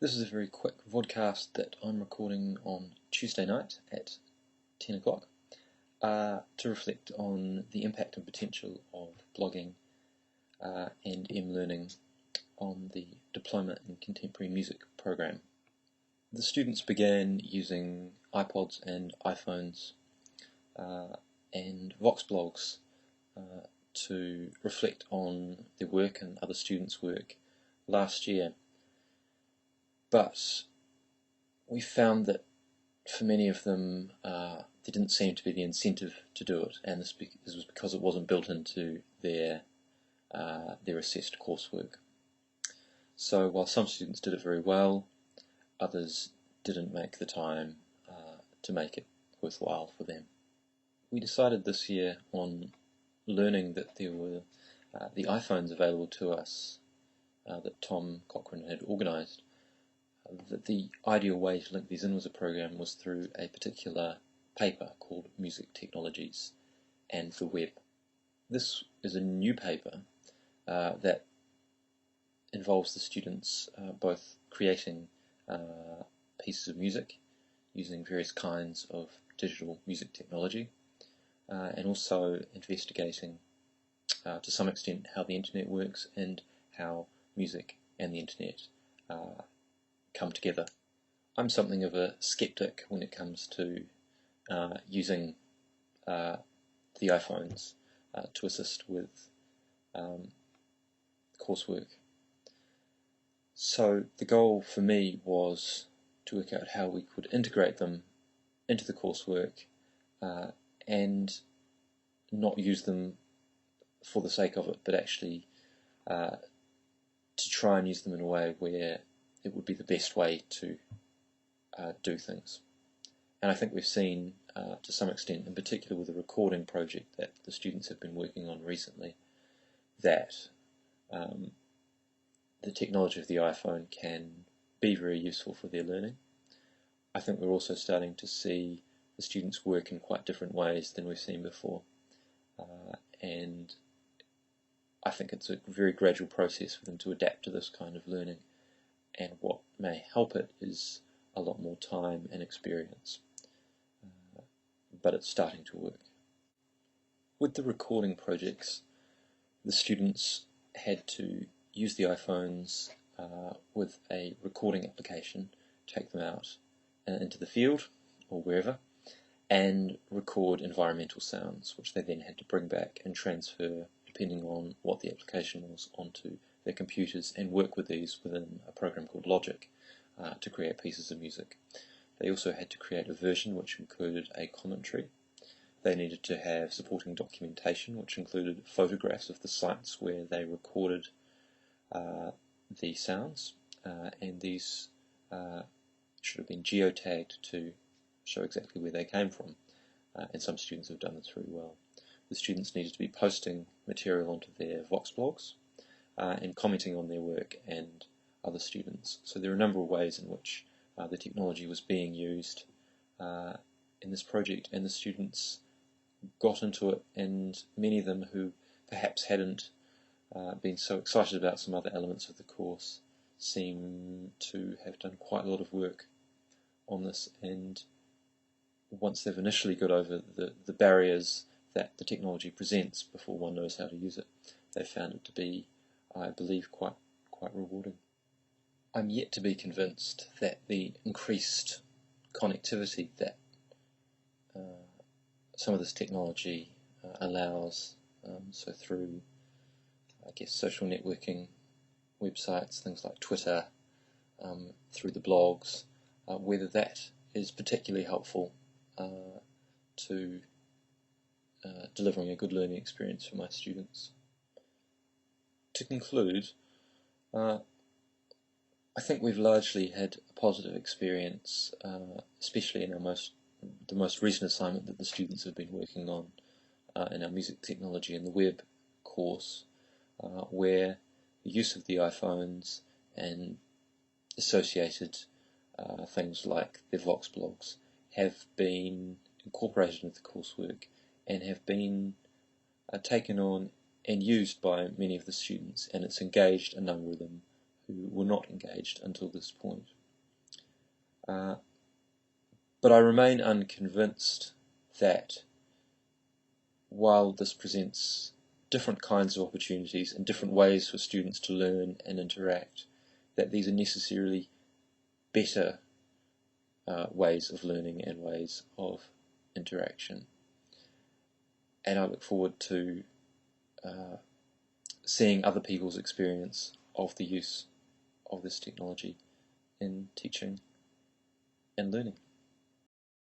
This is a very quick vodcast that I'm recording on Tuesday night at 10 o'clock to reflect on the impact and potential of blogging and mlearning on the Diploma in Contemporary Music program. The students began using iPods and iPhones and Vox blogs to reflect on their work and other students' work last year. But we found that for many of them there didn't seem to be the incentive to do it, and this was because it wasn't built into their assessed coursework. So while some students did it very well, others didn't make the time to make it worthwhile for them. We decided this year on learning that there were the iPhones available to us that Tom Cochrane had organised, that the ideal way to link these in as a program was through a particular paper called Music Technologies and the Web. This is a new paper that involves the students both creating pieces of music using various kinds of digital music technology and also investigating to some extent how the internet works and how music and the internet come together. I'm something of a skeptic when it comes to using the iPhones to assist with coursework. So the goal for me was to work out how we could integrate them into the coursework and not use them for the sake of it, but actually to try and use them in a way where it would be the best way to do things. And I think we've seen to some extent, in particular with the recording project that the students have been working on recently, that the technology of the iPhone can be very useful for their learning. I think we're also starting to see the students work in quite different ways than we've seen before, and I think it's a very gradual process for them to adapt to this kind of learning, and what may help it is a lot more time and experience, but it's starting to work. With the recording projects, the students had to use the iPhones with a recording application, take them out into the field or wherever, and record environmental sounds, which they then had to bring back and transfer, depending on what the application was, onto their computers and work with these within a program called Logic to create pieces of music. They also had to create a version which included a commentary. They needed to have supporting documentation, which included photographs of the sites where they recorded the sounds, and these should have been geotagged to show exactly where they came from, and some students have done this very well. The students needed to be posting material onto their Vox blogs and commenting on their work and other students. So there are a number of ways in which the technology was being used in this project, and the students got into it, and many of them who perhaps hadn't been so excited about some other elements of the course seem to have done quite a lot of work on this, and once they've initially got over the barriers that the technology presents before one knows how to use it, they found it to be, I believe, quite rewarding. I'm yet to be convinced that the increased connectivity that some of this technology allows, so through, I guess, social networking websites, things like Twitter, through the blogs, whether that is particularly helpful to delivering a good learning experience for my students. To conclude, I think we've largely had a positive experience, especially in the most recent assignment that the students have been working on in our music technology and the web course, where the use of the iPhones and associated things like their Vox blogs have been incorporated into the coursework and have been taken on and used by many of the students, and it's engaged a number of them who were not engaged until this point. But I remain unconvinced that while this presents different kinds of opportunities and different ways for students to learn and interact, that these are necessarily better ways of learning and ways of interaction. And I look forward to seeing other people's experience of the use of this technology in teaching and learning.